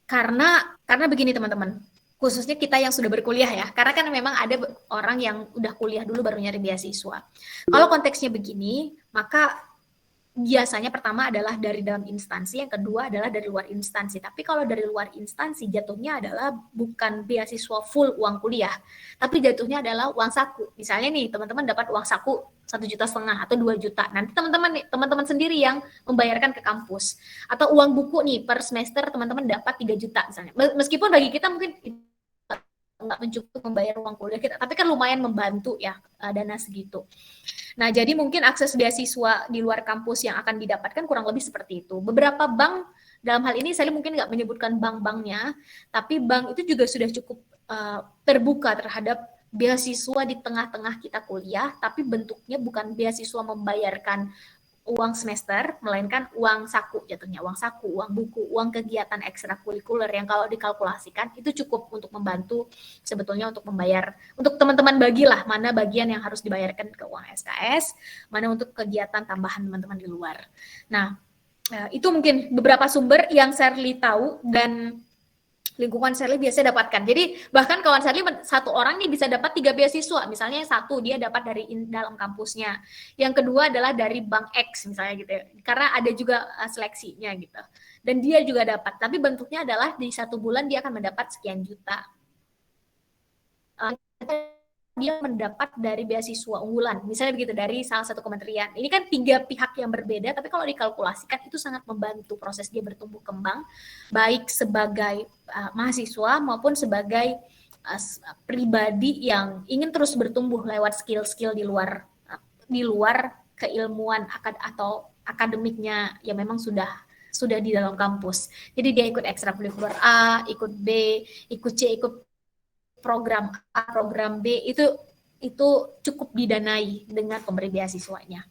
Karena begini teman-teman, khususnya kita yang sudah berkuliah ya, karena kan memang ada orang yang udah kuliah dulu baru nyari beasiswa. Kalau konteksnya begini, maka biasanya pertama adalah dari dalam instansi, yang kedua adalah dari luar instansi. Tapi kalau dari luar instansi jatuhnya adalah bukan beasiswa full uang kuliah, tapi jatuhnya adalah uang saku. Misalnya nih teman-teman dapat uang saku 1,5 juta atau 2 juta. Nanti teman-teman sendiri yang membayarkan ke kampus. Atau uang buku nih per semester teman-teman dapat 3 juta misalnya. Meskipun bagi kita mungkin nggak mencukupi membayar uang kuliah kita, tapi kan lumayan membantu ya dana segitu. Nah, jadi mungkin akses beasiswa di luar kampus yang akan didapatkan kurang lebih seperti itu. Beberapa bank, dalam hal ini saya mungkin nggak menyebutkan bank-banknya, tapi bank itu juga sudah cukup terbuka terhadap beasiswa di tengah-tengah kita kuliah, tapi bentuknya bukan beasiswa membayarkan uang semester, melainkan uang saku jatuhnya, uang saku, uang buku, uang kegiatan ekstrakurikuler yang kalau dikalkulasikan itu cukup untuk membantu sebetulnya untuk membayar, untuk teman-teman bagilah mana bagian yang harus dibayarkan ke uang SKS, mana untuk kegiatan tambahan teman-teman di luar. Nah, itu mungkin beberapa sumber yang Sherly tahu dan lingkungan Sherly biasa dapatkan. Jadi bahkan kawan Sherly satu orang nih bisa dapat 3 beasiswa. Misalnya satu dia dapat dari dalam kampusnya. Yang kedua adalah dari bank X misalnya gitu ya. Karena ada juga seleksinya gitu. Dan dia juga dapat. Tapi bentuknya adalah di 1 bulan dia akan mendapat sekian juta. Dia mendapat dari beasiswa unggulan, misalnya begitu dari salah satu kementerian. Ini kan 3 pihak yang berbeda, tapi kalau dikalkulasikan itu sangat membantu proses dia bertumbuh kembang, baik sebagai mahasiswa maupun sebagai pribadi yang ingin terus bertumbuh lewat skill-skill di luar keilmuan atau akademiknya yang memang sudah di dalam kampus. Jadi dia ikut ekstrakurikuler A, ikut B, ikut C, ikut program A, program B, itu cukup didanai dengan pemberi beasiswanya.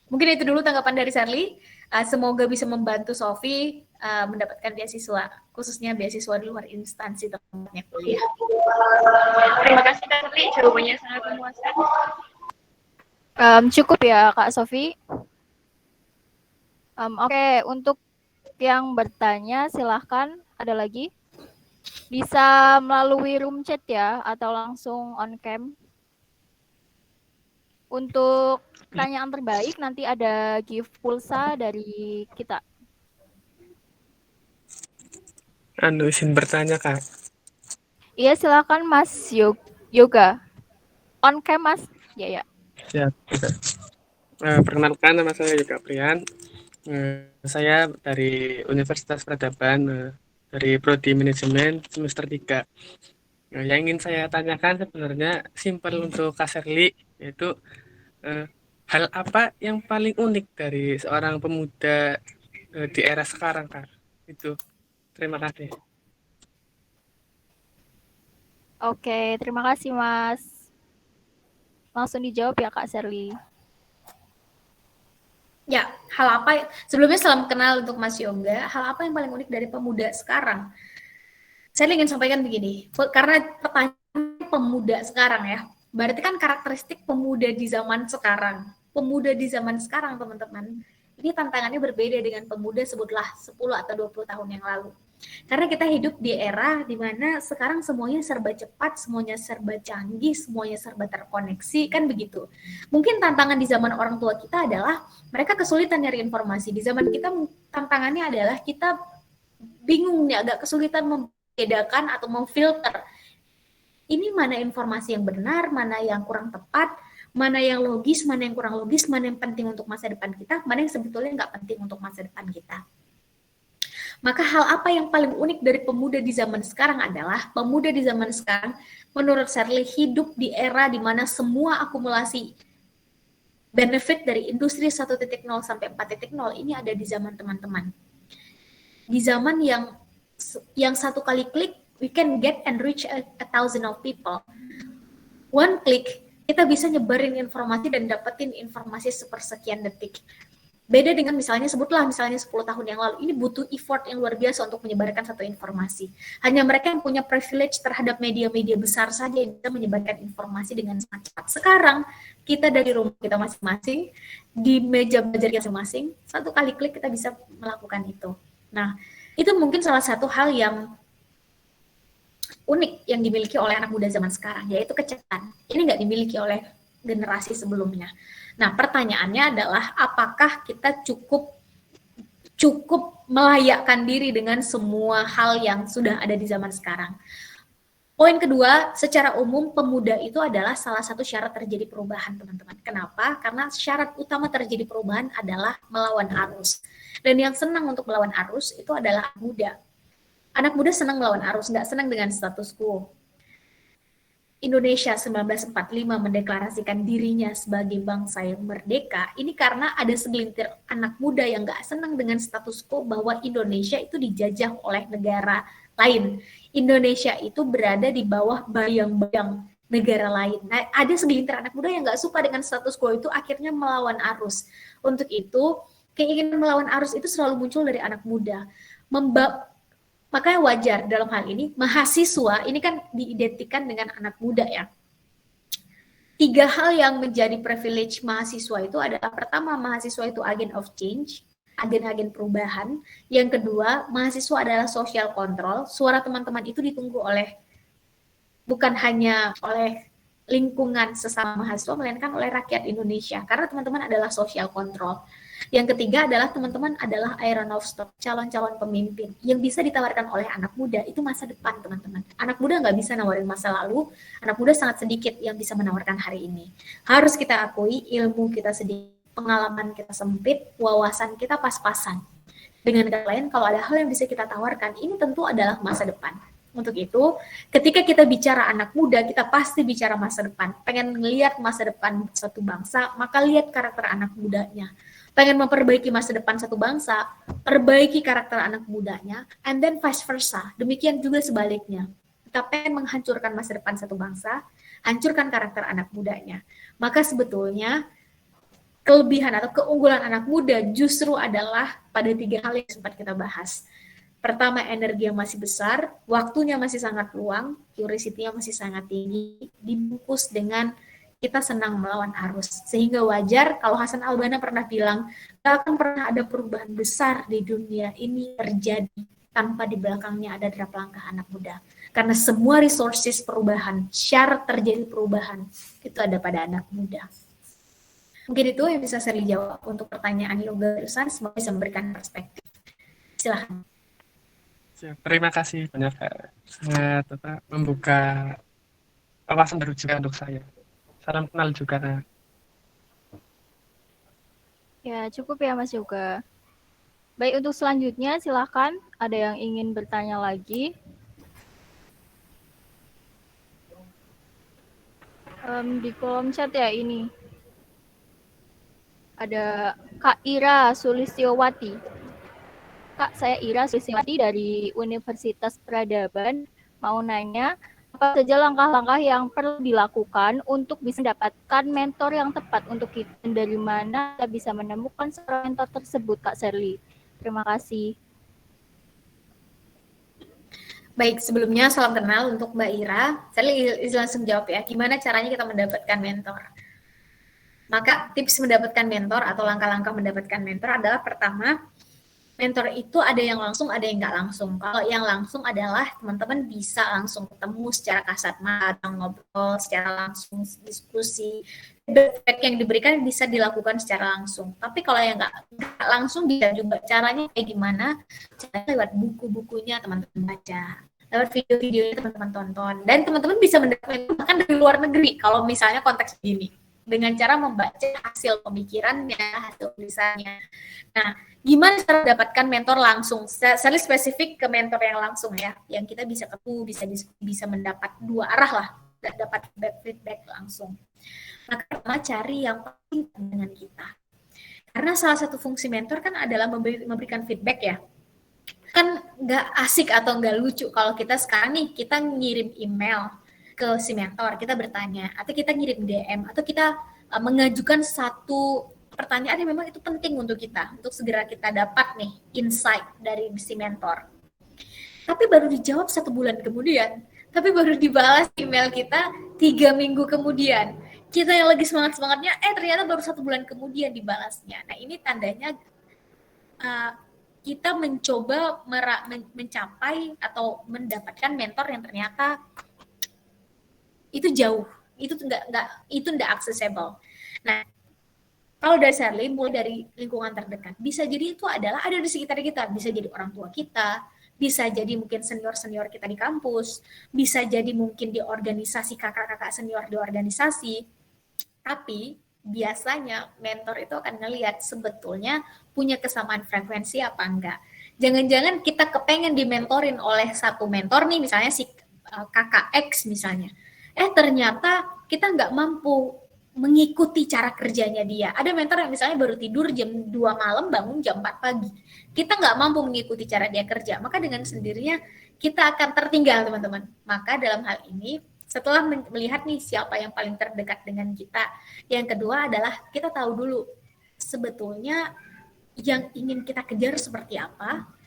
Mungkin itu dulu tanggapan dari Sherly. Semoga bisa membantu Sofi mendapatkan beasiswa, khususnya beasiswa di luar instansi tempatnya kuliah. Terima kasih Kak Sherly, jawabannya sangat memuaskan. Cukup ya Kak Sofi. Oke, untuk yang bertanya silahkan, ada lagi? Bisa melalui room chat ya, atau langsung on cam. Untuk pertanyaan terbaik nanti ada gift pulsa dari kita. Izin bertanya Kak. Iya silakan Mas Yoga. On cam Mas. Ya. Siap. Perkenalkan nama saya Yoga Prian. Saya dari Universitas Peradaban, dari Prodi Manajemen semester 3. Yang ingin saya tanyakan sebenarnya simpel untuk Kak Sherly, yaitu hal apa yang paling unik dari seorang pemuda di era sekarang Kak? Itu. Terima kasih. Oke, terima kasih Mas. Langsung dijawab ya Kak Sherly. Ya, hal apa sebelumnya salam kenal untuk Mas Yoga. Hal apa yang paling unik dari pemuda sekarang? Saya ingin sampaikan begini, karena pertanyaan pemuda sekarang ya, berarti kan karakteristik pemuda di zaman sekarang. Pemuda di zaman sekarang, teman-teman, ini tantangannya berbeda dengan pemuda sebutlah 10 atau 20 tahun yang lalu. Karena kita hidup di era di mana sekarang semuanya serba cepat, semuanya serba canggih, semuanya serba terkoneksi, kan begitu. Mungkin tantangan di zaman orang tua kita adalah mereka kesulitan nyari informasi. Di zaman kita tantangannya adalah kita bingung nih, agak kesulitan membedakan atau memfilter ini mana informasi yang benar, mana yang kurang tepat, mana yang logis, mana yang kurang logis, mana yang penting untuk masa depan kita, mana yang sebetulnya nggak penting untuk masa depan kita. Maka hal apa yang paling unik dari pemuda di zaman sekarang adalah pemuda di zaman sekarang menurut Sherly hidup di era di mana semua akumulasi benefit dari industri 1.0 sampai 4.0 ini ada di zaman teman-teman. Di zaman yang satu kali klik we can get and reach 1,000 of people. One click kita bisa nyebarin informasi dan dapetin informasi sepersekian detik. Beda dengan misalnya 10 tahun yang lalu, ini butuh effort yang luar biasa untuk menyebarkan satu informasi. Hanya mereka yang punya privilege terhadap media-media besar saja yang bisa menyebarkan informasi dengan sangat cepat. Sekarang kita dari rumah kita masing-masing, di meja belajar kita masing-masing, satu kali klik kita bisa melakukan itu. Nah, Itu mungkin salah satu hal yang unik yang dimiliki oleh anak muda zaman sekarang, yaitu kecekapan. Ini nggak dimiliki oleh generasi sebelumnya. Nah, pertanyaannya adalah apakah kita cukup melayakkan diri dengan semua hal yang sudah ada di zaman sekarang. Poin kedua, secara umum pemuda itu adalah salah satu syarat terjadi perubahan, teman-teman. Kenapa? Karena syarat utama terjadi perubahan adalah melawan arus. Dan yang senang untuk melawan arus itu adalah anak muda. Anak muda senang melawan arus, nggak senang dengan status quo. Indonesia 1945 mendeklarasikan dirinya sebagai bangsa yang merdeka, ini karena ada segelintir anak muda yang nggak senang dengan status quo bahwa Indonesia itu dijajah oleh negara lain. Indonesia itu berada di bawah bayang-bayang negara lain. Nah, ada segelintir anak muda yang nggak suka dengan status quo itu, akhirnya melawan arus. Untuk itu, keinginan melawan arus itu selalu muncul dari anak muda. Makanya wajar dalam hal ini, mahasiswa ini kan diidentikan dengan anak muda ya. 3 hal yang menjadi privilege mahasiswa itu adalah, pertama, mahasiswa itu agent of change, agen-agen perubahan. Yang kedua, mahasiswa adalah social control. Suara teman-teman itu ditunggu oleh, bukan hanya oleh lingkungan sesama mahasiswa, melainkan oleh rakyat Indonesia. Karena teman-teman adalah social control. Yang ketiga adalah teman-teman adalah iron of stock, calon-calon pemimpin yang bisa ditawarkan oleh anak muda. Itu masa depan, teman-teman. Anak muda nggak bisa nawarin masa lalu, anak muda sangat sedikit yang bisa menawarkan hari ini. Harus kita akui, ilmu kita sedikit, pengalaman kita sempit, wawasan kita pas-pasan. Dengan kata lain, kalau ada hal yang bisa kita tawarkan, ini tentu adalah masa depan. Untuk itu, ketika kita bicara anak muda, kita pasti bicara masa depan. Pengen ngelihat masa depan suatu bangsa, maka lihat karakter anak mudanya. Pengen memperbaiki masa depan satu bangsa, perbaiki karakter anak mudanya, and then vice versa. Demikian juga sebaliknya. Kita pengen menghancurkan masa depan satu bangsa, hancurkan karakter anak mudanya. Maka sebetulnya kelebihan atau keunggulan anak muda justru adalah pada 3 hal yang sempat kita bahas. Pertama, energi yang masih besar, waktunya masih sangat luang, curiosity-nya masih sangat tinggi, dibungkus dengan kita senang melawan arus. Sehingga wajar kalau Hasan Albana pernah bilang, gak akan pernah ada perubahan besar di dunia ini terjadi tanpa di belakangnya ada derap langkah anak muda. Karena semua resources perubahan, syarat terjadi perubahan, itu ada pada anak muda. Mungkin itu yang bisa saya jawab untuk pertanyaan Yoga barusan, semoga bisa memberikan perspektif. Silahkan. Terima kasih banyak, Kak. Sangat membuka wawasan baru juga untuk saya. Salam kenal juga, Kak. Ya, cukup ya Mas Yoga. Baik, untuk selanjutnya silahkan ada yang ingin bertanya lagi. Di kolom chat ya ini. Ada Kak Ira Sulistiowati. Kak, saya Ira Sulistiowati dari Universitas Peradaban. Mau nanya, apa saja langkah-langkah yang perlu dilakukan untuk bisa mendapatkan mentor yang tepat untuk kita, dan dari mana kita bisa menemukan seorang mentor tersebut, Kak Sherly? Terima kasih. Baik, sebelumnya salam kenal untuk Mbak Ira. Saya langsung jawab ya, gimana caranya kita mendapatkan mentor? Maka tips mendapatkan mentor atau langkah-langkah mendapatkan mentor adalah, pertama, mentor itu ada yang langsung, ada yang nggak langsung. Kalau yang langsung adalah teman-teman bisa langsung ketemu secara kasat mata, ngobrol secara langsung, diskusi. Feedback yang diberikan bisa dilakukan secara langsung. Tapi kalau yang nggak langsung bisa juga. Caranya kayak gimana? Caranya lewat buku-bukunya teman-teman baca, lewat video-videonya teman-teman tonton. Dan teman-teman bisa mendapatkan bahkan dari luar negeri kalau misalnya konteks begini. Dengan cara membaca hasil pemikirannya, hasil tulisannya. Nah, gimana cara mendapatkan mentor langsung? Saya spesifik ke mentor yang langsung ya, yang kita bisa ketemu, bisa mendapat 2 arah lah, dapat feedback langsung. Maka pertama, cari yang paling dengan kita. Karena salah satu fungsi mentor kan adalah memberikan feedback ya. Kan nggak asik atau nggak lucu kalau kita sekarang nih, kita ngirim email ke si mentor, kita bertanya, atau kita ngirim DM, atau kita mengajukan satu pertanyaan yang memang itu penting untuk kita, untuk segera kita dapat nih insight dari si mentor. Tapi baru dijawab 1 bulan kemudian, tapi baru dibalas email kita 3 minggu kemudian. Kita yang lagi semangat-semangatnya, ternyata baru 1 bulan kemudian dibalasnya. Nah, ini tandanya kita mencoba mencapai atau mendapatkan mentor yang ternyata itu jauh, itu nggak accessible. Nah, kalau dari Sherly, mulai dari lingkungan terdekat, bisa jadi itu adalah ada di sekitar kita, bisa jadi orang tua kita, bisa jadi mungkin senior-senior kita di kampus, bisa jadi mungkin di organisasi kakak-kakak senior di organisasi. Tapi biasanya mentor itu akan ngelihat sebetulnya punya kesamaan frekuensi apa enggak. Jangan-jangan kita kepengen dimentorin oleh satu mentor nih, misalnya si kakak X misalnya. Ternyata kita nggak mampu mengikuti cara kerjanya dia. Ada mentor yang misalnya baru tidur jam 2 malam, bangun jam 4 pagi. Kita nggak mampu mengikuti cara dia kerja. Maka dengan sendirinya kita akan tertinggal, teman-teman. Maka dalam hal ini, setelah melihat nih siapa yang paling terdekat dengan kita, yang kedua adalah kita tahu dulu sebetulnya yang ingin kita kejar seperti apa.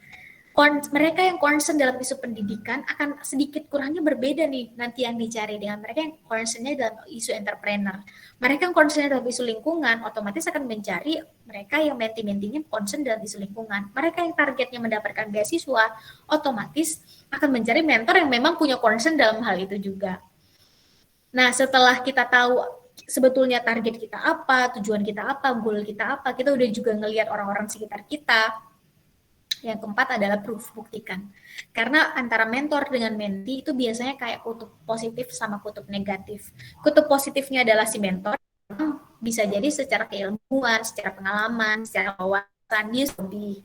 Mereka yang concern dalam isu pendidikan akan sedikit kurangnya berbeda nih nanti yang dicari dengan mereka yang concernnya dalam isu entrepreneur. Mereka yang concernnya dalam isu lingkungan otomatis akan mencari mereka yang menti-mentinya concern dalam isu lingkungan. Mereka yang targetnya mendapatkan beasiswa otomatis akan mencari mentor yang memang punya concern dalam hal itu juga. Nah, setelah kita tahu sebetulnya target kita apa, tujuan kita apa, goal kita apa, kita udah juga ngelihat orang-orang sekitar kita. Yang keempat adalah proof, buktikan. Karena antara mentor dengan mentee itu biasanya kayak kutub positif sama kutub negatif. Kutub positifnya adalah si mentor, bisa jadi secara keilmuan, secara pengalaman, secara wawasan, dia lebih.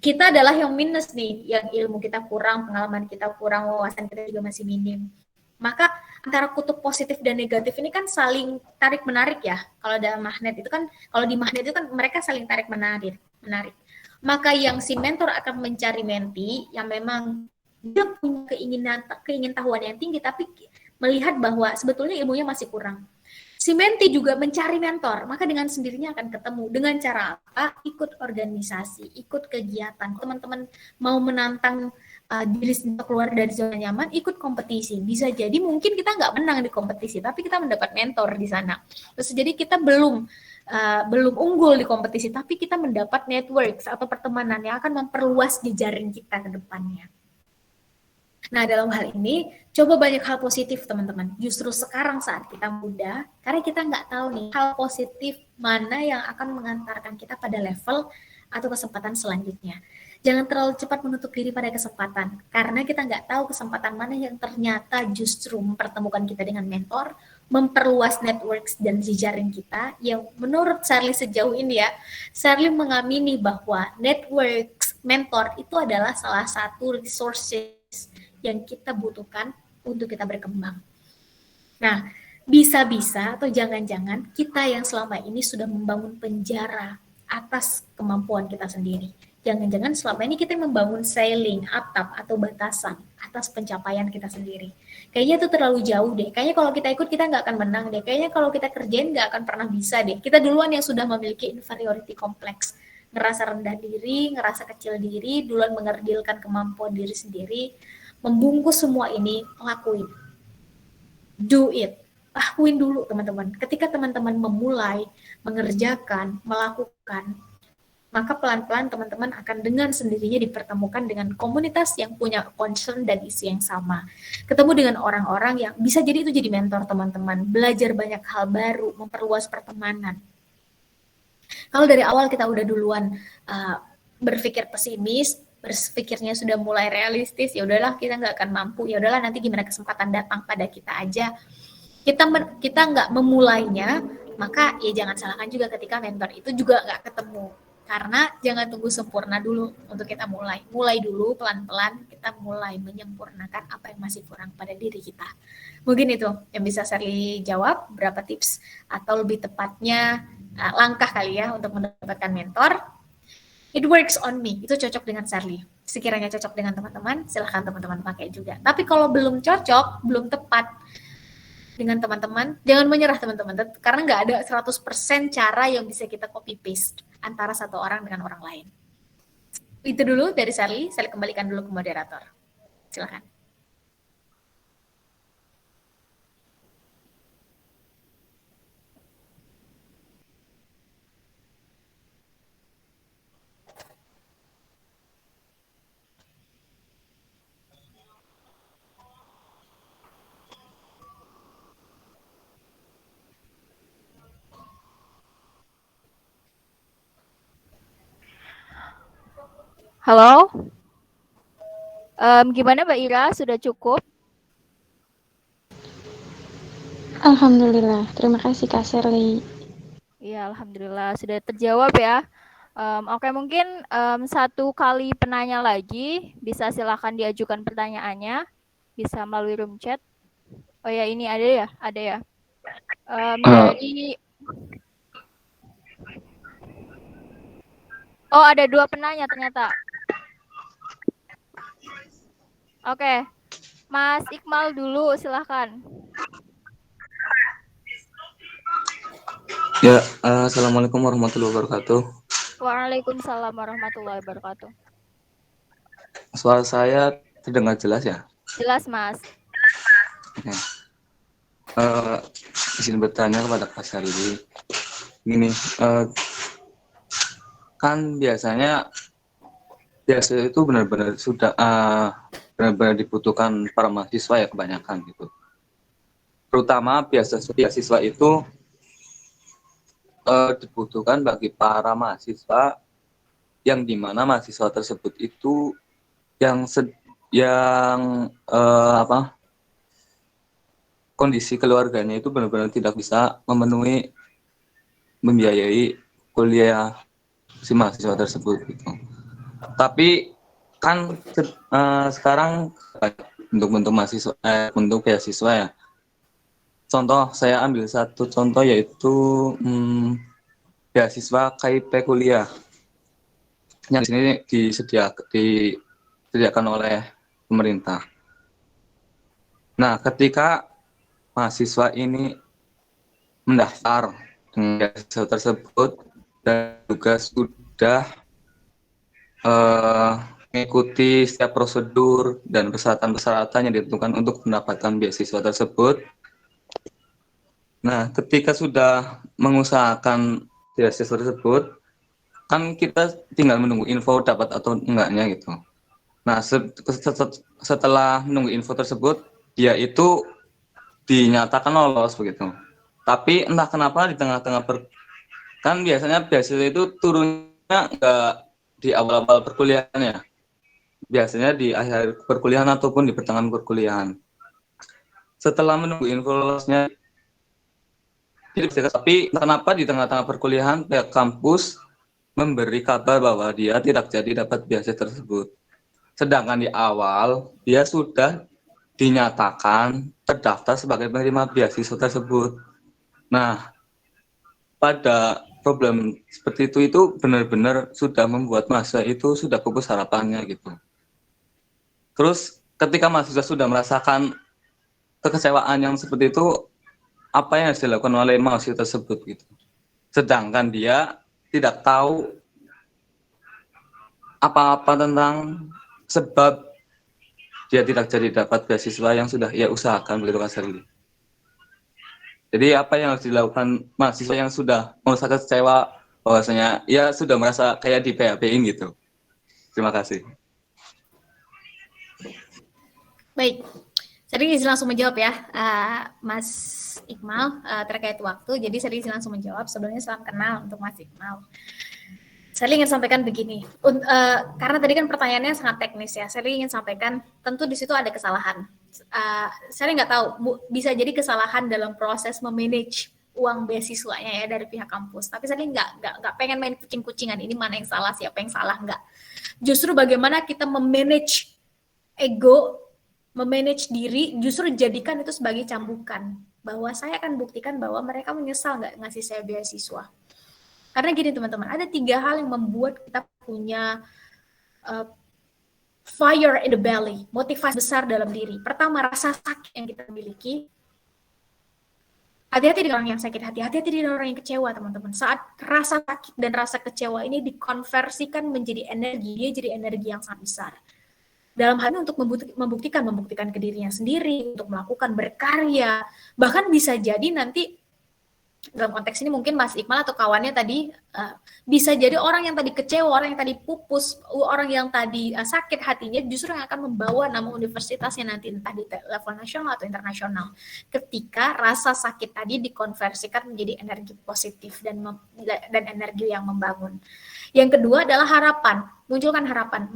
Kita adalah yang minus nih, yang ilmu kita kurang, pengalaman kita kurang, wawasan kita juga masih minim. Maka antara kutub positif dan negatif ini kan saling tarik menarik ya. Kalau dalam magnet itu kan, kalau di magnet itu kan mereka saling tarik menarik. Maka yang si mentor akan mencari mentee yang memang dia punya keingintahuan yang tinggi, tapi melihat bahwa sebetulnya ilmunya masih kurang. Si mentee juga mencari mentor, maka dengan sendirinya akan ketemu. Dengan cara apa? Ikut organisasi, ikut kegiatan. Teman-teman mau menantang diri sendiri keluar dari zona nyaman, ikut kompetisi. Bisa jadi mungkin kita nggak menang di kompetisi, tapi kita mendapat mentor di sana. Terus jadi kita belum unggul di kompetisi, tapi kita mendapat networks atau pertemanan yang akan memperluas jejaring kita ke depannya. Nah, dalam hal ini, coba banyak hal positif, teman-teman. Justru sekarang saat kita muda, karena kita nggak tahu nih, hal positif mana yang akan mengantarkan kita pada level atau kesempatan selanjutnya. Jangan terlalu cepat menutup diri pada kesempatan, karena kita nggak tahu kesempatan mana yang ternyata justru mempertemukan kita dengan mentor, memperluas networks dan jejaring kita, yang menurut Sherly sejauh ini ya, Sherly mengamini bahwa networks mentor itu adalah salah satu resources yang kita butuhkan untuk kita berkembang. Nah, bisa-bisa atau jangan-jangan kita yang selama ini sudah membangun penjara atas kemampuan kita sendiri. Jangan-jangan selama ini kita membangun ceiling, atap, atau batasan atas pencapaian kita sendiri. Kayaknya itu terlalu jauh deh. Kayaknya kalau kita ikut, kita nggak akan menang deh. Kayaknya kalau kita kerjain, nggak akan pernah bisa deh. Kita duluan yang sudah memiliki inferiority complex. Ngerasa rendah diri, ngerasa kecil diri, duluan mengerdilkan kemampuan diri sendiri. Membungkus semua ini, lakuin. Do it. Lakuin dulu, teman-teman. Ketika teman-teman memulai, mengerjakan, melakukan, maka pelan-pelan teman-teman akan dengan sendirinya dipertemukan dengan komunitas yang punya concern dan isu yang sama. Ketemu dengan orang-orang yang bisa jadi itu jadi mentor teman-teman, belajar banyak hal baru, memperluas pertemanan. Kalau dari awal kita udah duluan berpikir pesimis, berpikirnya sudah mulai realistis, ya udahlah kita nggak akan mampu, ya udahlah nanti gimana kesempatan datang pada kita aja. Kita nggak memulainya, maka ya jangan salahkan juga ketika mentor itu juga nggak ketemu. Karena jangan tunggu sempurna dulu untuk kita mulai. Mulai dulu pelan-pelan kita mulai menyempurnakan apa yang masih kurang pada diri kita. Mungkin itu yang bisa Sherly jawab, berapa tips atau lebih tepatnya langkah kali ya untuk mendapatkan mentor. It works on me, itu cocok dengan Sherly. Sekiranya cocok dengan teman-teman, silahkan teman-teman pakai juga. Tapi kalau belum cocok, belum tepat dengan teman-teman, jangan menyerah teman-teman, karena nggak ada 100% cara yang bisa kita copy paste antara satu orang dengan orang lain. Itu dulu dari Sherly, saya kembalikan dulu ke moderator. Silakan. Halo? Gimana Mbak Ira? Sudah cukup? Alhamdulillah. Terima kasih Kak Sherly. Iya, alhamdulillah sudah terjawab ya. Oke, mungkin satu kali penanya lagi, bisa silakan diajukan pertanyaannya, bisa melalui room chat. Oh ya, ini ada ya, ada ya. Dari Oh, ada 2 penanya ternyata. Oke, Mas Iqmal dulu, silahkan. Ya, assalamualaikum warahmatullahi wabarakatuh. Waalaikumsalam warahmatullahi wabarakatuh. Suara saya terdengar jelas ya? Jelas, Mas. Oke. Izin bertanya kepada Kak Sherly. Gini, kan biasanya itu benar-benar sudah benar-benar dibutuhkan para mahasiswa ya kebanyakan gitu. Terutama beasiswa itu dibutuhkan bagi para mahasiswa yang dimana mahasiswa tersebut itu yang kondisi keluarganya itu benar-benar tidak bisa membiayai kuliah si mahasiswa tersebut gitu. Tapi kan sekarang bentuk mahasiswa bentuk beasiswa ya. Contoh, saya ambil satu contoh yaitu beasiswa KIP kuliah yang di sini disediakan oleh pemerintah. Nah, ketika mahasiswa ini mendaftar dengan beasiswa tersebut dan juga sudah mengikuti setiap prosedur dan persyaratan-persyaratan yang ditentukan untuk mendapatkan beasiswa tersebut. Nah, ketika sudah mengusahakan beasiswa tersebut, kan kita tinggal menunggu info dapat atau enggaknya gitu. Nah, setelah menunggu info tersebut, dia itu dinyatakan lolos begitu. Tapi entah kenapa di tengah-tengah kan biasanya beasiswa itu turunnya enggak di awal-awal perkuliahan ya. Biasanya di akhir perkuliahan ataupun di pertengahan perkuliahan. Setelah menunggu info lolosnya, tapi kenapa di tengah-tengah perkuliahan pihak kampus memberi kabar bahwa dia tidak jadi dapat beasiswa tersebut. Sedangkan di awal dia sudah dinyatakan terdaftar sebagai penerima beasiswa tersebut. Nah, pada problem seperti itu benar-benar sudah membuat mahasiswa itu sudah pupus harapannya gitu. Terus ketika mahasiswa sudah merasakan kekecewaan yang seperti itu, apa yang harus dilakukan oleh mahasiswa tersebut gitu. Sedangkan dia tidak tahu apa-apa tentang sebab dia tidak jadi dapat beasiswa yang sudah ia usahakan begitu Kak Sherly. Jadi apa yang harus dilakukan mahasiswa yang sudah merasa kecewa bahwasanya ia sudah merasa kayak di PHP-in gitu. Terima kasih. Baik, saya izin langsung menjawab ya, Mas Iqmal, terkait waktu. Jadi saya izin langsung menjawab. Sebelumnya salam kenal untuk Mas Iqmal. Saya ingin sampaikan begini, karena tadi kan pertanyaannya sangat teknis ya. Saya ingin sampaikan, tentu di situ ada kesalahan. Saya nggak tahu, bisa jadi kesalahan dalam proses memanage uang beasiswanya ya dari pihak kampus. Tapi saya nggak pengen main kucing-kucingan. Ini mana yang salah, siapa yang salah, nggak. Justru bagaimana kita memanage ego, memanage diri, justru jadikan itu sebagai cambukan. Bahwa saya akan buktikan bahwa mereka menyesal nggak ngasih saya beasiswa. Karena gini teman-teman, ada 3 hal yang membuat kita punya fire in the belly, motivasi besar dalam diri. Pertama, rasa sakit yang kita miliki. Hati-hati dengan orang yang sakit hati, hati-hati dengan orang yang kecewa teman-teman. Saat rasa sakit dan rasa kecewa ini dikonversikan menjadi energi, dia jadi energi yang sangat besar. Dalam hal ini untuk membuktikan ke dirinya sendiri, untuk melakukan berkarya, bahkan bisa jadi nanti dalam konteks ini mungkin Mas Iqmal atau kawannya tadi bisa jadi orang yang tadi kecewa, orang yang tadi pupus, orang yang tadi sakit hatinya justru yang akan membawa nama universitasnya nanti entah di level nasional atau internasional. Ketika rasa sakit tadi dikonversikan menjadi energi positif dan energi yang membangun. Yang kedua adalah harapan, munculkan harapan.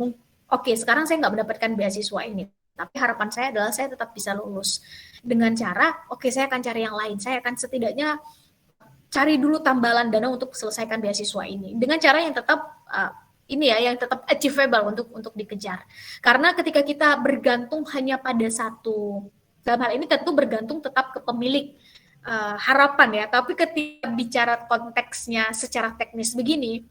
Oke, sekarang saya nggak mendapatkan beasiswa ini, tapi harapan saya adalah saya tetap bisa lulus dengan cara, oke, saya akan cari yang lain, saya akan setidaknya cari dulu tambalan dana untuk selesaikan beasiswa ini dengan cara yang tetap yang tetap achievable untuk dikejar. Karena ketika kita bergantung hanya pada satu, dalam hal ini tentu bergantung tetap ke pemilik harapan ya. Tapi ketika bicara konteksnya secara teknis begini,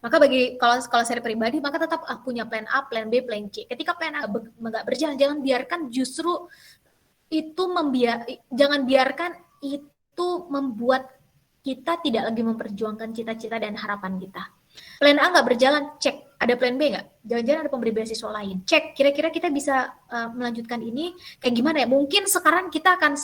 maka kalau saya pribadi maka tetap punya plan A, plan B, plan C. Ketika plan A nggak berjalan, jangan biarkan justru itu jangan biarkan itu membuat kita tidak lagi memperjuangkan cita-cita dan harapan kita. Plan A nggak berjalan, cek. Ada plan B nggak? Jangan-jangan ada pemberi beasiswa lain. Cek, kira-kira kita bisa melanjutkan ini kayak gimana ya? Mungkin sekarang kita akan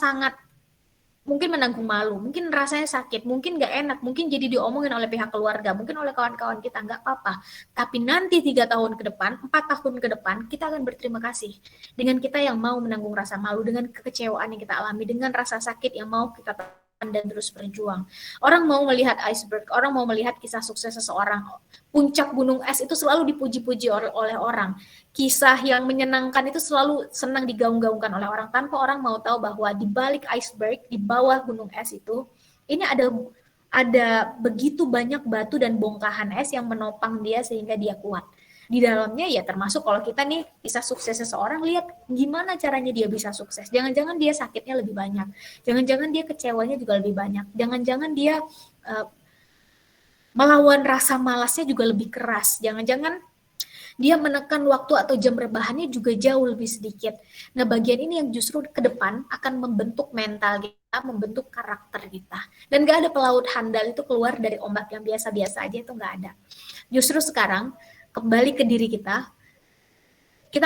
mungkin menanggung malu, mungkin rasanya sakit, mungkin nggak enak, mungkin jadi diomongin oleh pihak keluarga, mungkin oleh kawan-kawan kita, nggak apa-apa. Tapi nanti 3 tahun ke depan, 4 tahun ke depan, kita akan berterima kasih dengan kita yang mau menanggung rasa malu, dengan kekecewaan yang kita alami, dengan rasa sakit yang mau kita dan terus berjuang. Orang mau melihat iceberg, orang mau melihat kisah sukses seseorang. Puncak gunung es itu selalu dipuji-puji oleh orang. Kisah yang menyenangkan itu selalu senang digaung-gaungkan oleh orang tanpa orang mau tahu bahwa di balik iceberg, di bawah gunung es itu, ini ada begitu banyak batu dan bongkahan es yang menopang dia sehingga dia kuat. Di dalamnya ya termasuk kalau kita nih bisa sukses seseorang, lihat gimana caranya dia bisa sukses. Jangan-jangan dia sakitnya lebih banyak. Jangan-jangan dia kecewanya juga lebih banyak. Jangan-jangan dia melawan rasa malasnya juga lebih keras. Jangan-jangan dia menekan waktu atau jam rebahannya juga jauh lebih sedikit. Nah, bagian ini yang justru ke depan akan membentuk mental kita, membentuk karakter kita. Dan gak ada pelaut handal itu keluar dari ombak yang biasa-biasa aja, itu gak ada. Justru sekarang kembali ke diri kita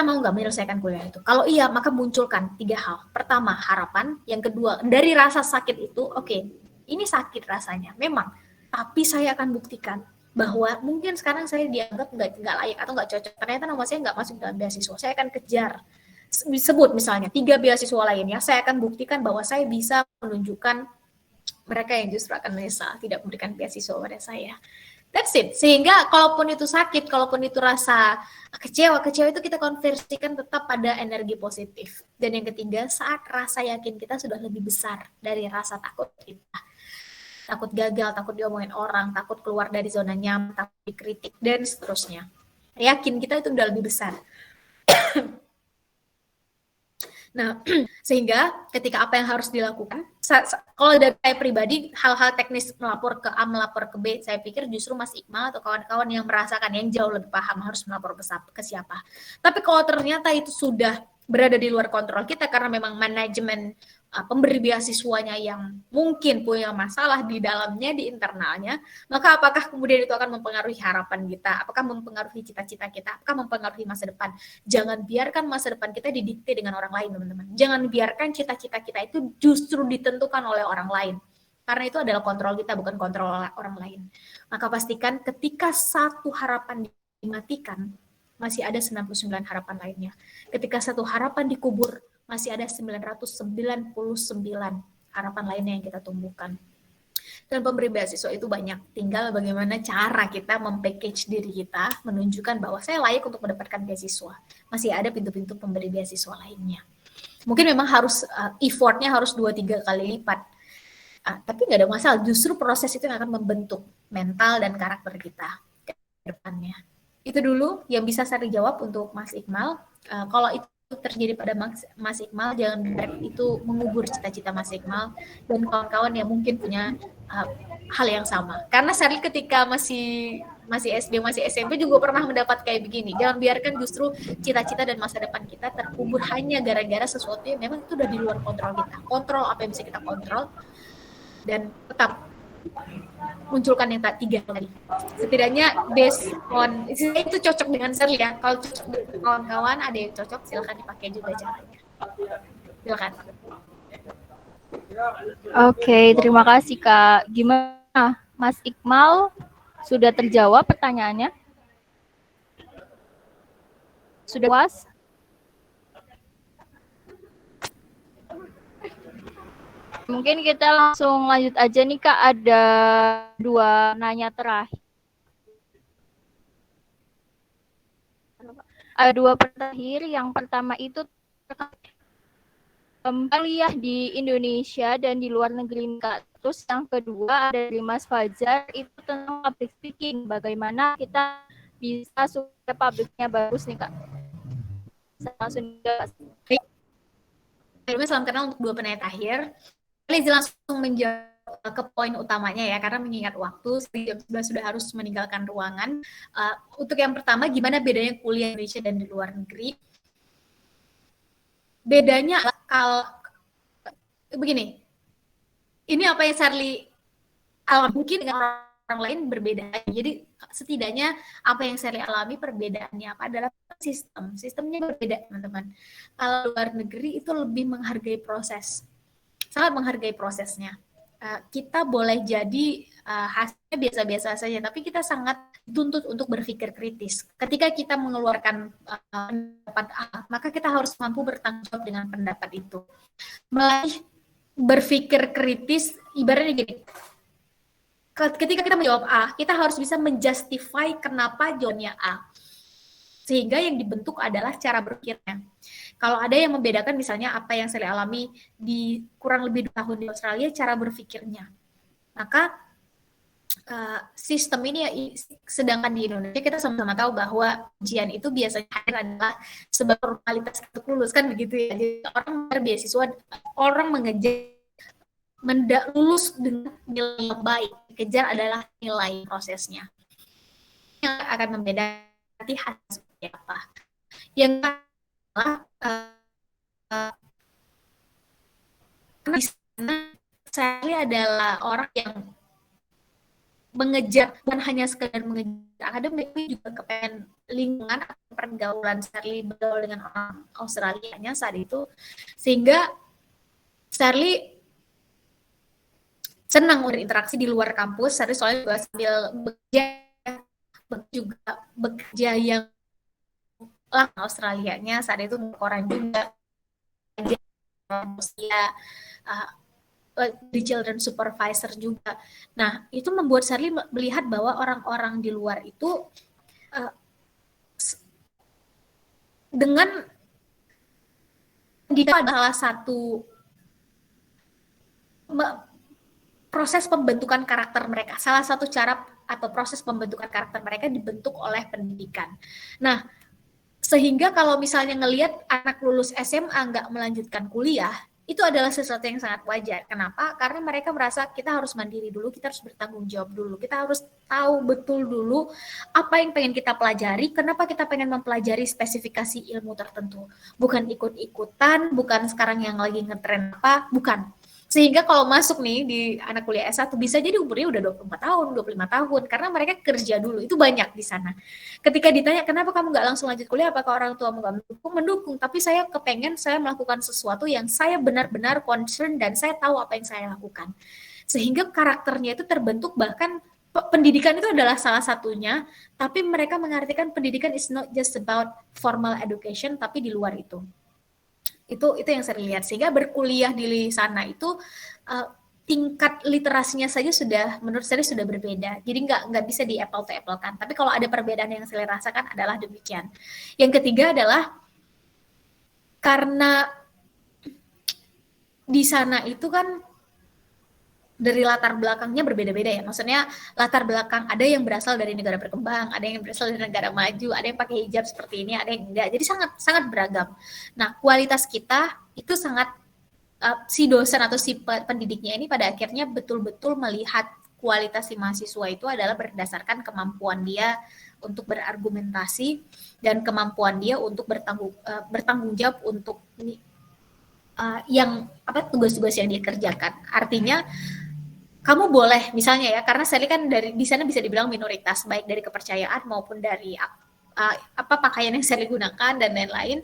mau nggak menyelesaikan kuliah itu? Kalau iya, maka munculkan 3 hal. Pertama, harapan. Yang kedua, dari rasa sakit itu, oke, ini sakit rasanya, memang. Tapi saya akan buktikan bahwa mungkin sekarang saya dianggap nggak layak atau nggak cocok. Ternyata nama saya nggak masuk dalam beasiswa. Saya akan kejar. Sebut misalnya 3 beasiswa lainnya, saya akan buktikan bahwa saya bisa menunjukkan mereka yang justru akan menyesal tidak memberikan beasiswa pada saya. That's it. Sehingga kalaupun itu sakit, kalaupun itu rasa kecewa itu kita konversikan tetap pada energi positif. Dan yang ketiga, saat rasa yakin kita sudah lebih besar dari rasa takut kita. Takut gagal, takut diomongin orang, takut keluar dari zona nyaman, takut dikritik, dan seterusnya. Yakin kita itu udah lebih besar. Nah, sehingga ketika apa yang harus dilakukan, kalau dari saya pribadi, hal-hal teknis melapor ke A, melapor ke B, saya pikir justru Mas Iqmal atau kawan-kawan yang merasakan, yang jauh lebih paham harus melapor ke siapa. Tapi kalau ternyata itu sudah berada di luar kontrol kita karena memang manajemen pemberi beasiswanya yang mungkin punya masalah di dalamnya, di internalnya, maka apakah kemudian itu akan mempengaruhi harapan kita? Apakah mempengaruhi cita-cita kita? Apakah mempengaruhi masa depan? Jangan biarkan masa depan kita didikte dengan orang lain, teman-teman. Jangan biarkan cita-cita kita itu justru ditentukan oleh orang lain. Karena itu adalah kontrol kita, bukan kontrol orang lain. Maka pastikan ketika satu harapan dimatikan, masih ada 99 harapan lainnya. Ketika satu harapan dikubur, masih ada 999 harapan lainnya yang kita tumbuhkan. Dan pemberi beasiswa itu banyak. Tinggal bagaimana cara kita mempackage diri kita, menunjukkan bahwa saya layak untuk mendapatkan beasiswa. Masih ada pintu-pintu pemberi beasiswa lainnya. Mungkin memang harus effortnya harus 2-3 kali lipat. Tapi nggak ada masalah. Justru proses itu yang akan membentuk mental dan karakter kita ke depannya. Itu dulu yang bisa saya jawab untuk Mas Iqmal. Kalau itu terjadi pada Mas Iqmal, jangan biarkan itu mengubur cita-cita Mas Iqmal dan kawan-kawan yang mungkin punya hal yang sama. Karena saya ketika masih SD, masih SMP juga pernah mendapat kayak begini. Jangan biarkan justru cita-cita dan masa depan kita terkubur hanya gara-gara sesuatu yang memang itu udah di luar kontrol kita. Kontrol apa yang bisa kita kontrol dan tetap munculkan yang 3 tadi. Setidaknya based on itu cocok dengan Shirley ya. Kalau cocok dengan kawan-kawan ada yang cocok, silakan dipakai juga caranya. Silakan. Oke, terima kasih Kak. Gimana Mas Iqmal? Sudah terjawab pertanyaannya? Sudah puas? Mungkin kita langsung lanjut aja nih Kak, ada 2 nanya terakhir. Ada 2 terakhir, yang pertama itu kuliah di Indonesia dan di luar negeri Kak. Terus yang kedua ada dari Mas Fajar, itu tentang public speaking. Bagaimana kita bisa supaya publiknya bagus nih Kak. Langsung Salam kenal untuk 2 penanya terakhir. Liz langsung menjawab ke poin utamanya ya, karena mengingat waktu, jam 11 sudah harus meninggalkan ruangan. Untuk yang pertama, gimana bedanya kuliah di Indonesia dan di luar negeri? Bedanya kalau begini, ini apa yang Charlie alami mungkin dengan orang lain berbeda. Jadi setidaknya apa yang Charlie alami perbedaannya apa adalah sistemnya berbeda teman-teman. Kalau luar negeri itu lebih menghargai proses, sangat menghargai prosesnya. Kita boleh jadi hasilnya biasa-biasa saja, tapi kita sangat dituntut untuk berpikir kritis. Ketika kita mengeluarkan pendapat A, maka kita harus mampu bertanggung jawab dengan pendapat itu. Melalui berpikir kritis, ibaratnya gini, ketika kita menjawab A, kita harus bisa menjustify kenapa jawabannya A. Sehingga yang dibentuk adalah cara berpikirnya. Kalau ada yang membedakan misalnya apa yang saya alami di kurang lebih 2 tahun di Australia, cara berpikirnya. Maka sistem ini ya, sedangkan di Indonesia kita sama-sama tahu bahwa ujian itu biasanya adalah sebagai formalitas untuk lulus kan begitu ya. Jadi orang beasiswa, orang mengejar lulus dengan nilai yang baik, kejar adalah nilai prosesnya. Yang akan membedakan hasil seperti apa. Yang di sana saya adalah orang yang mengejar, bukan hanya sekedar mengejar akademik, tapi juga kepengen lingkungan atau pergaulan Charlie bergaul dengan orang Australianya saat itu, sehingga Charlie senang berinteraksi di luar kampus. Charlie soalnya juga sambil bekerja yang Australianya saat itu koran juga di children supervisor juga. Nah, itu membuat Charlie melihat bahwa orang-orang di luar itu dengan dia adalah satu proses pembentukan karakter mereka. Salah satu cara atau proses pembentukan karakter mereka dibentuk oleh pendidikan. Nah, sehingga kalau misalnya ngelihat anak lulus SMA nggak melanjutkan kuliah, itu adalah sesuatu yang sangat wajar. Kenapa? Karena mereka merasa kita harus mandiri dulu, kita harus bertanggung jawab dulu, kita harus tahu betul dulu apa yang pengen kita pelajari, kenapa kita pengen mempelajari spesifikasi ilmu tertentu. Bukan ikut-ikutan, bukan sekarang yang lagi ngetren apa, bukan. Sehingga kalau masuk nih di anak kuliah S1 bisa jadi umurnya udah 24 tahun, 25 tahun, karena mereka kerja dulu, itu banyak di sana. Ketika ditanya, kenapa kamu nggak langsung lanjut kuliah, apakah orang tuamu nggak mendukung? Mendukung, tapi saya kepengen saya melakukan sesuatu yang saya benar-benar concern dan saya tahu apa yang saya lakukan. Sehingga karakternya itu terbentuk, bahkan pendidikan itu adalah salah satunya, tapi mereka mengartikan pendidikan is not just about formal education, tapi di luar itu. Itu yang saya lihat, sehingga berkuliah di sana itu tingkat literasinya saja sudah menurut saya sudah berbeda, jadi nggak bisa di apple to apple kan. Tapi kalau ada perbedaan yang saya rasakan adalah demikian. Yang ketiga adalah karena di sana itu kan dari latar belakangnya berbeda-beda ya, maksudnya latar belakang ada yang berasal dari negara berkembang, ada yang berasal dari negara maju, ada yang pakai hijab seperti ini, ada yang enggak, jadi sangat beragam. Nah, kualitas kita itu sangat si dosen atau si pendidiknya ini pada akhirnya betul-betul melihat kualitas si mahasiswa itu adalah berdasarkan kemampuan dia untuk berargumentasi dan kemampuan dia untuk bertanggung jawab untuk yang tugas-tugas yang dia kerjakan. Artinya kamu boleh misalnya ya, karena Sally kan dari di sana bisa dibilang minoritas, baik dari kepercayaan maupun dari pakaian yang Sally gunakan dan lain-lain.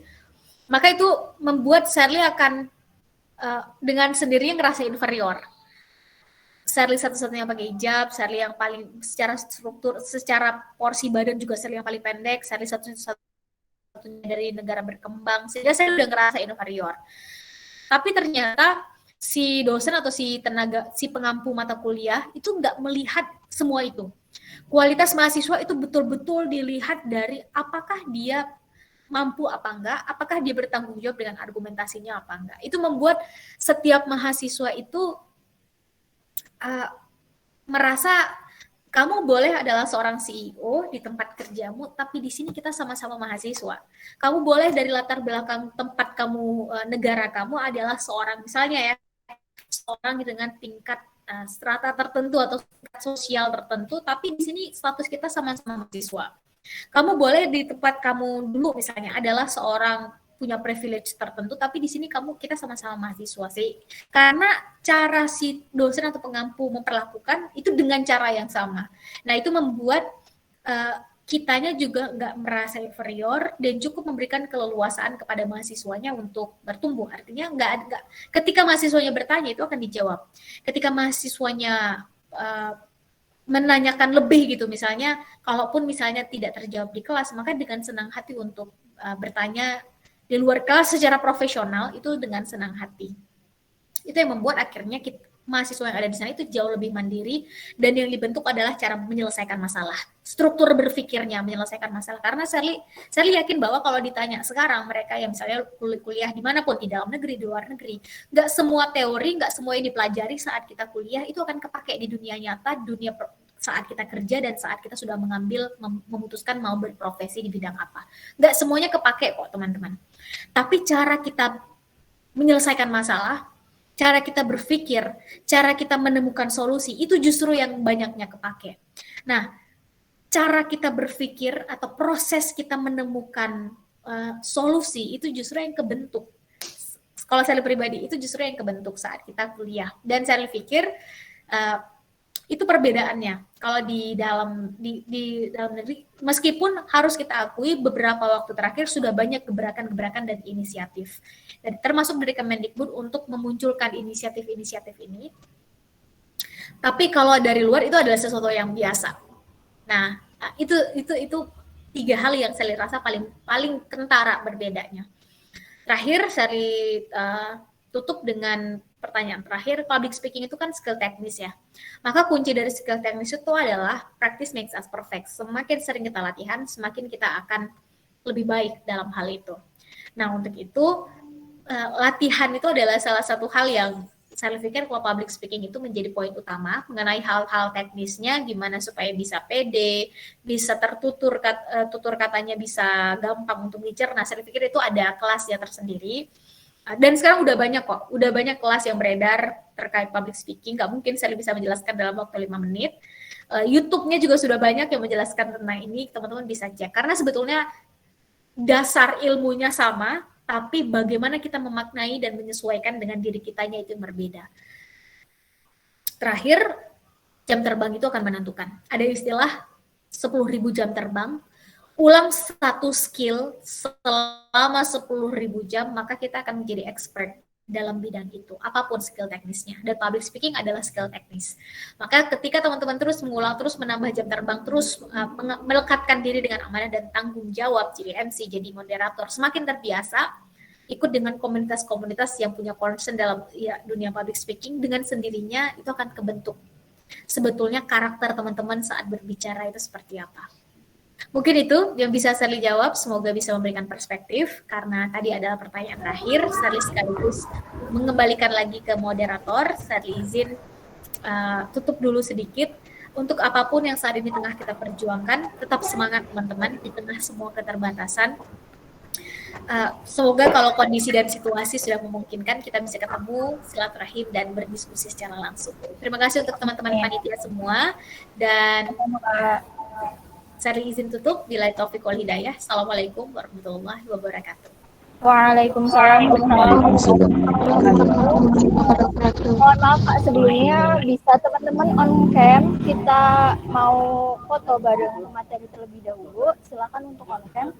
Maka itu membuat Sally akan dengan sendirinya ngerasa inferior. Shirley satu-satunya pakai hijab, Shirley yang paling secara struktur, secara porsi badan juga Shirley yang paling pendek, Shirley satu-satunya dari negara berkembang, sehingga saya udah ngerasa inferior. Tapi ternyata si dosen atau si pengampu mata kuliah itu nggak melihat semua itu. Kualitas mahasiswa itu betul-betul dilihat dari apakah dia mampu apa enggak, apakah dia bertanggung jawab dengan argumentasinya apa enggak. Itu membuat setiap mahasiswa itu merasa kamu boleh adalah seorang CEO di tempat kerjamu, tapi di sini kita sama-sama mahasiswa. Kamu boleh dari latar belakang tempat kamu, negara kamu adalah seorang, misalnya ya, seorang dengan tingkat strata tertentu atau sosial tertentu, tapi di sini status kita sama-sama mahasiswa. Kamu boleh di tempat kamu dulu misalnya adalah seorang punya privilege tertentu, tapi di sini kita sama-sama mahasiswa sih. Karena cara si dosen atau pengampu memperlakukan itu dengan cara yang sama. Nah, itu membuat kitanya juga nggak merasa inferior dan cukup memberikan keleluasaan kepada mahasiswanya untuk bertumbuh. Artinya nggak ketika mahasiswanya bertanya itu akan dijawab. Ketika mahasiswanya menanyakan lebih gitu, misalnya kalaupun misalnya tidak terjawab di kelas, maka dengan senang hati untuk bertanya di luar kelas secara profesional itu dengan senang hati. Itu yang membuat akhirnya mahasiswa yang ada di sana itu jauh lebih mandiri, dan yang dibentuk adalah cara menyelesaikan masalah, struktur berpikirnya menyelesaikan masalah. Karena saya yakin bahwa kalau ditanya sekarang mereka yang misalnya kuliah dimanapun, di dalam negeri, di luar negeri, nggak semua teori, nggak semua yang dipelajari saat kita kuliah itu akan kepake di dunia nyata, saat kita kerja dan saat kita sudah memutuskan mau berprofesi di bidang apa. Nggak semuanya kepake kok teman-teman. Tapi cara kita menyelesaikan masalah, cara kita berpikir, cara kita menemukan solusi, itu justru yang banyaknya kepake. Nah, cara kita berpikir atau proses kita menemukan solusi, itu justru yang kebentuk. Kalau saya pribadi, itu justru yang kebentuk saat kita kuliah. Dan saya pikir, itu perbedaannya. Kalau di dalam negeri, meskipun harus kita akui beberapa waktu terakhir sudah banyak gebrakan-gebrakan dan inisiatif, dan termasuk dari Kemendikbud untuk memunculkan inisiatif-inisiatif ini. Tapi kalau dari luar itu adalah sesuatu yang biasa. Nah, itu 3 hal yang saya rasa paling kentara berbedanya. Terakhir saya tutup dengan pertanyaan terakhir. Public speaking itu kan skill teknis ya. Maka kunci dari skill teknis itu adalah practice makes us perfect. Semakin sering kita latihan, semakin kita akan lebih baik dalam hal itu. Nah, untuk itu latihan itu adalah salah satu hal yang saya pikir kalau public speaking itu menjadi poin utama mengenai hal-hal teknisnya, gimana supaya bisa pede, bisa tutur katanya bisa gampang untuk dicerna. Saya pikir itu ada kelasnya tersendiri. Dan sekarang udah banyak kelas yang beredar terkait public speaking. Nggak mungkin saya bisa menjelaskan dalam waktu 5 menit. YouTube-nya juga sudah banyak yang menjelaskan tentang ini, teman-teman bisa cek. Karena sebetulnya dasar ilmunya sama, tapi bagaimana kita memaknai dan menyesuaikan dengan diri kitanya itu yang berbeda. Terakhir, jam terbang itu akan menentukan. Ada istilah 10.000 jam terbang. Ulang satu skill selama 10.000 jam, maka kita akan menjadi expert dalam bidang itu, apapun skill teknisnya. Dan public speaking adalah skill teknis. Maka ketika teman-teman terus mengulang, terus menambah jam terbang, terus melekatkan diri dengan amanah dan tanggung jawab, jadi MC, jadi moderator, semakin terbiasa, ikut dengan komunitas-komunitas yang punya concern dalam dunia public speaking, dengan sendirinya itu akan kebentuk. Sebetulnya karakter teman-teman saat berbicara itu seperti apa. Mungkin itu yang bisa Shirley jawab, semoga bisa memberikan perspektif, karena tadi adalah pertanyaan terakhir. Shirley sekaligus mengembalikan lagi ke moderator. Shirley izin tutup dulu sedikit. Untuk apapun yang saat ini tengah kita perjuangkan, tetap semangat teman-teman di tengah semua keterbatasan. Semoga kalau kondisi dan situasi sudah memungkinkan, kita bisa ketemu, silaturahim, dan berdiskusi secara langsung. Terima kasih untuk teman-teman panitia semua, dan saya izin tutup. Billahi taufiq wal hidayah. Assalamualaikum warahmatullahi wabarakatuh. Waalaikumsalam warahmatullahi wabarakatuh. Mohon maaf Kak, sebelumnya bisa teman-teman on cam, kita mau foto bareng materi terlebih dahulu. Silakan untuk on cam.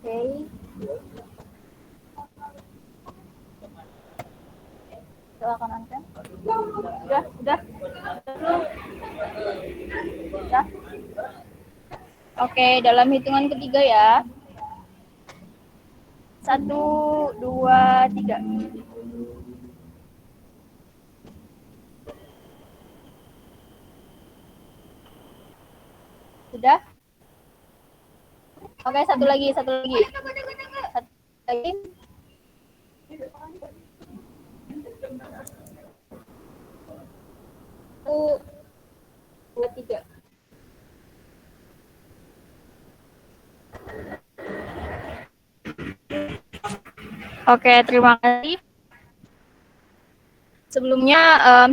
Oke. Silakan Anten. Udah. Udah. Oke, dalam hitungan ketiga ya. 1, 2, 3. Sudah? Oke, satu lagi. Satu lagi. 1, 2, 3. Oke, terima kasih. Sebelumnya,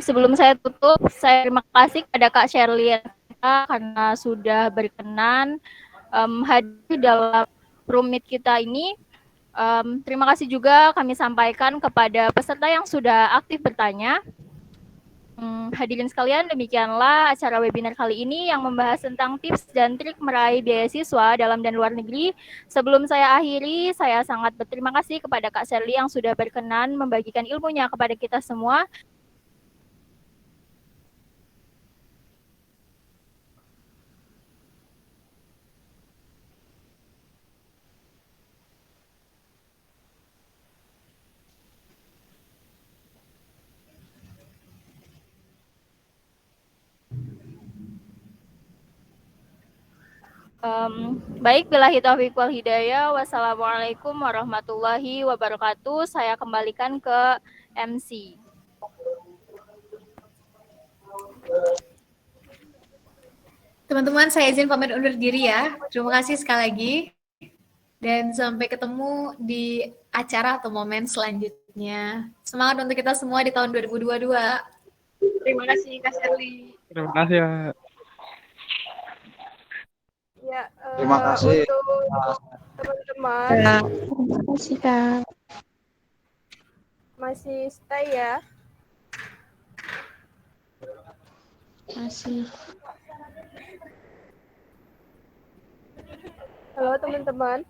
sebelum saya tutup, saya terima kasih kepada Kak Shirley karena sudah berkenan hadir dalam room meet kita ini. Terima kasih juga kami sampaikan kepada peserta yang sudah aktif bertanya. Hadirin sekalian, demikianlah acara webinar kali ini yang membahas tentang tips dan trik meraih beasiswa dalam dan luar negeri. Sebelum saya akhiri, saya sangat berterima kasih kepada Kak Shirley yang sudah berkenan membagikan ilmunya kepada kita semua. Baik, billahi taufiq wal hidayah. Wassalamualaikum warahmatullahi wabarakatuh. Saya kembalikan ke MC. Teman-teman, saya izin pamit undur diri ya. Terima kasih sekali lagi. Dan sampai ketemu di acara atau momen selanjutnya. Semangat untuk kita semua di tahun 2022. Terima kasih Kak Shirley. Terima kasih ya. Ya, Terima kasih. untuk teman-teman Terima kasih, Kak. masih stay ya. Masih. Halo teman-teman.